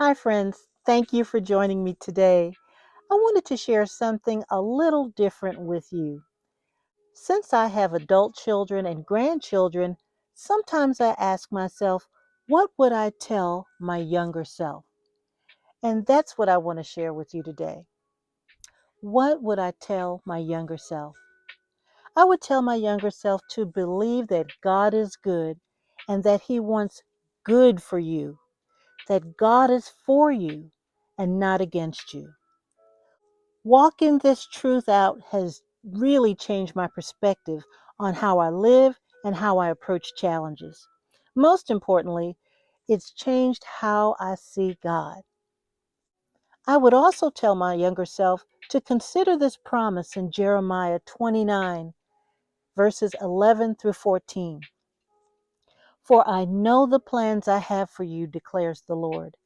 Hi, friends. Thank you for joining me today. I wanted to share something a little different with you. Since I have adult children and grandchildren, sometimes I ask myself, what would I tell my younger self? And that's what I want to share with you today. What would I tell my younger self? I would tell my younger self to believe that God is good and that He wants good for you, that God is for you and not against you. Walking this truth out has really changed my perspective on how I live and how I approach challenges. Most importantly, it's changed how I see God. I would also tell my younger self to consider this promise in Jeremiah 29, verses 11 through 14. For I know the plans I have for you, declares the Lord,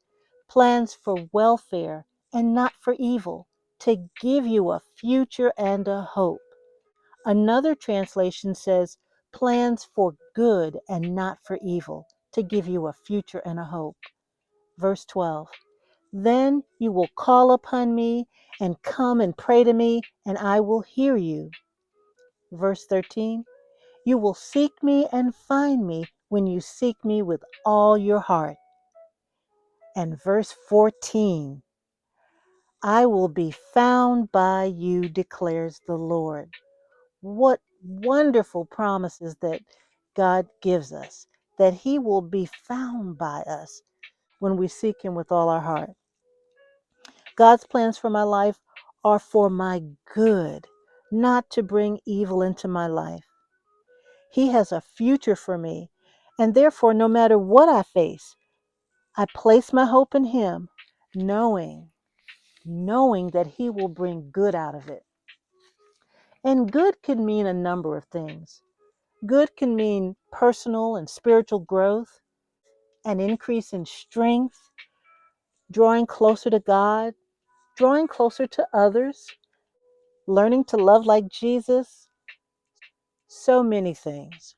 plans for welfare and not for evil, to give you a future and a hope. Another translation says, plans for good and not for evil, to give you a future and a hope. Verse 12, then you will call upon me and come and pray to me, and I will hear you. Verse 13, you will seek me and find me when you seek me with all your heart. And verse 14, I will be found by you, declares the Lord. What wonderful promises that God gives us, that He will be found by us when we seek Him with all our heart. God's plans for my life are for my good, not to bring evil into my life. He has a future for me, and therefore, no matter what I face, I place my hope in Him, knowing that He will bring good out of it. And good can mean a number of things. Good can mean personal and spiritual growth, an increase in strength, drawing closer to God, drawing closer to others, learning to love like Jesus, so many things.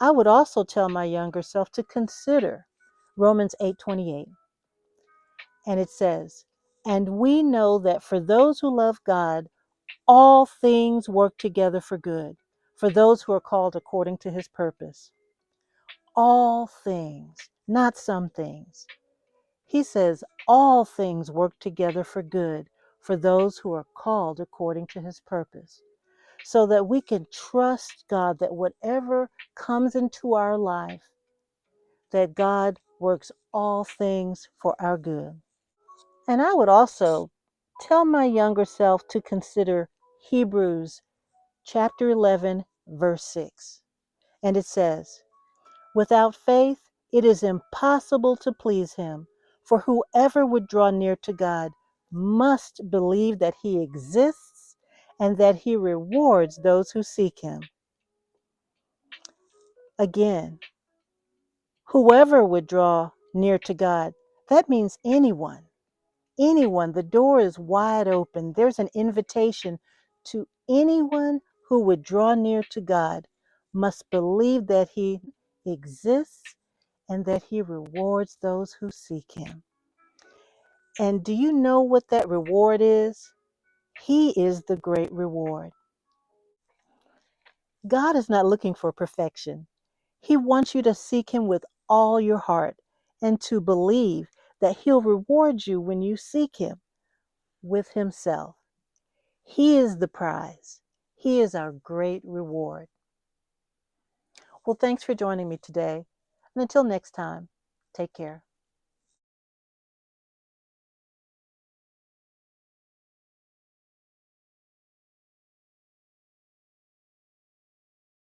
I would also tell my younger self to consider Romans 8:28. And it says, "And we know that for those who love God, all things work together for good, for those who are called according to His purpose." All things, not some things. He says all things work together for good for those who are called according to His purpose. So that we can trust God that whatever comes into our life, that God works all things for our good. And I would also tell my younger self to consider Hebrews chapter 11, verse 6. And it says, without faith, it is impossible to please Him, for whoever would draw near to God must believe that He exists and that He rewards those who seek Him. Again, whoever would draw near to God, that means anyone. Anyone. The door is wide open. There's an invitation to anyone who would draw near to God must believe that He exists and that He rewards those who seek Him. And do you know what that reward is? He is the great reward. God is not looking for perfection. He wants you to seek Him with all your heart and to believe that He'll reward you when you seek Him with Himself. He is the prize. He is our great reward. Well, thanks for joining me today. And until next time, take care.